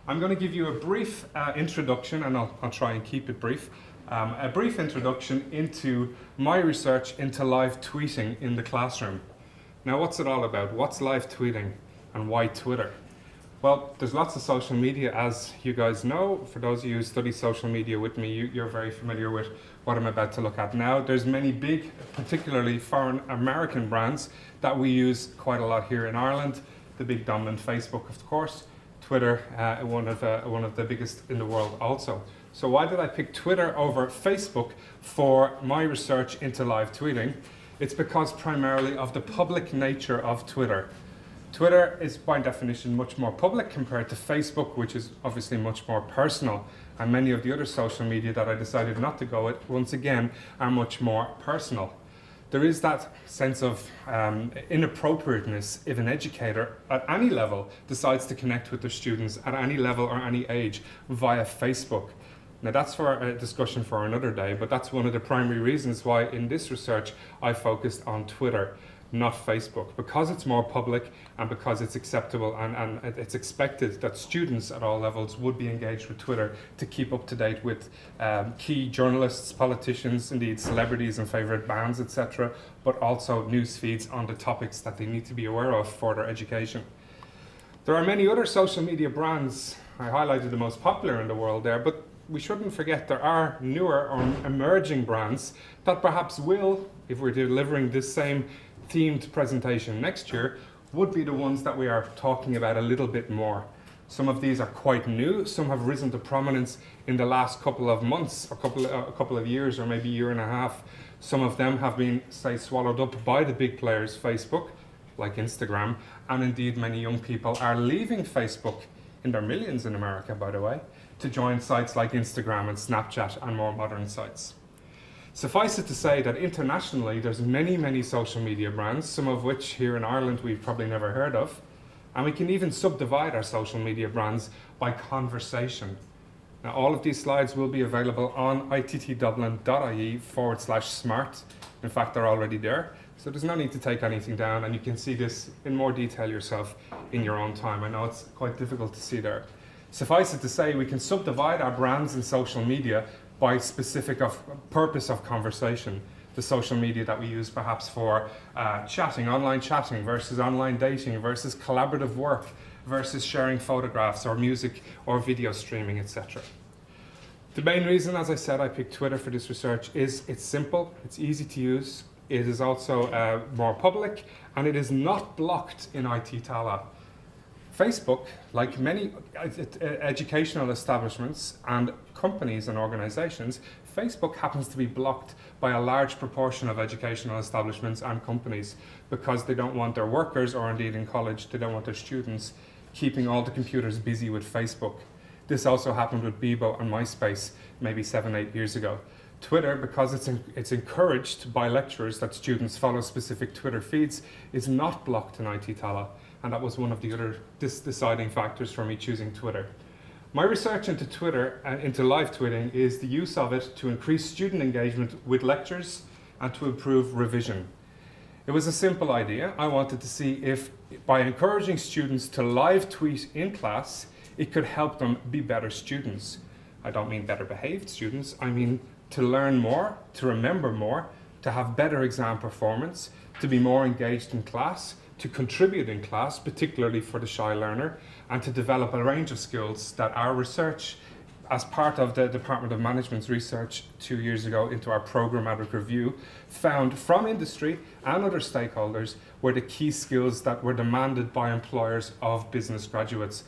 I'm going to give you a brief introduction, and I'll try and keep it brief. A brief introduction into my research into live tweeting in the classroom. Now, what's it all about? What's live tweeting and why Twitter? Well, there's lots of social media, as you guys know. For those of you who study social media with me, you're very familiar with what I'm about to look at now. There's many big, particularly foreign American brands that we use quite a lot here in Ireland. The big dominant Facebook, of course. Twitter, one of the biggest in the world also. So why did I pick Twitter over Facebook for my research into live tweeting? It's because primarily of the public nature of Twitter. Twitter is by definition much more public compared to Facebook, which is obviously much more personal. And many of the other social media that I decided not to go with, once again, are much more personal. There is that sense of inappropriateness if an educator at any level decides to connect with their students at any level or any age via Facebook. Now that's for a discussion for another day, but that's one of the primary reasons why in this research I focused on Twitter, not Facebook, because it's more public and because it's acceptable and it's expected that students at all levels would be engaged with Twitter to keep up to date with key journalists, politicians, indeed celebrities and favourite bands, etc., but also news feeds on the topics that they need to be aware of for their education. There are many other social media brands. I highlighted the most popular in the world there, but we shouldn't forget there are newer or emerging brands that perhaps will, if we're delivering this same themed presentation next year, would be the ones that we are talking about a little bit more. Some of these are quite new, some have risen to prominence in the last couple of months, a couple of years, or maybe a year and a half. Some of them have been, say, swallowed up by the big players, Facebook, like Instagram, and indeed many young people are leaving Facebook, in their millions in America, by the way, to join sites like Instagram and Snapchat and more modern sites. Suffice it to say that internationally there's many social media brands, some of which here in Ireland we've probably never heard of, and we can even subdivide our social media brands by conversation. Now all of these slides will be available on ittdublin.ie/smart. In fact, they're already there, so there's no need to take anything down, and you can see this in more detail yourself in your own time. I know it's quite difficult to see there. Suffice it to say, we can subdivide our brands in social media by specific purpose of conversation. The social media that we use perhaps for chatting, online chatting versus online dating versus collaborative work versus sharing photographs or music or video streaming, etc. The main reason, as I said, I picked Twitter for this research is it's simple, it's easy to use, it is also more public, and it is not blocked in IT Tallaght. Facebook, like many educational establishments and companies and organizations, Facebook happens to be blocked by a large proportion of educational establishments and companies because they don't want their workers, or indeed in college, they don't want their students keeping all the computers busy with Facebook. This also happened with Bebo and MySpace maybe 7-8 years ago. Twitter, because it's encouraged by lecturers that students follow specific Twitter feeds, is not blocked in IT Tallaght, and that was one of the other deciding factors for me choosing Twitter. My research into Twitter and into live tweeting is the use of it to increase student engagement with lectures and to improve revision. It was a simple idea. I wanted to see if, by encouraging students to live tweet in class, it could help them be better students. I don't mean better behaved students, I mean to learn more, to remember more, to have better exam performance, to be more engaged in class, to contribute in class, particularly for the shy learner, and to develop a range of skills that our research, as part of the Department of Management's research 2 years ago into our programmatic review, found from industry and other stakeholders were the key skills that were demanded by employers of business graduates.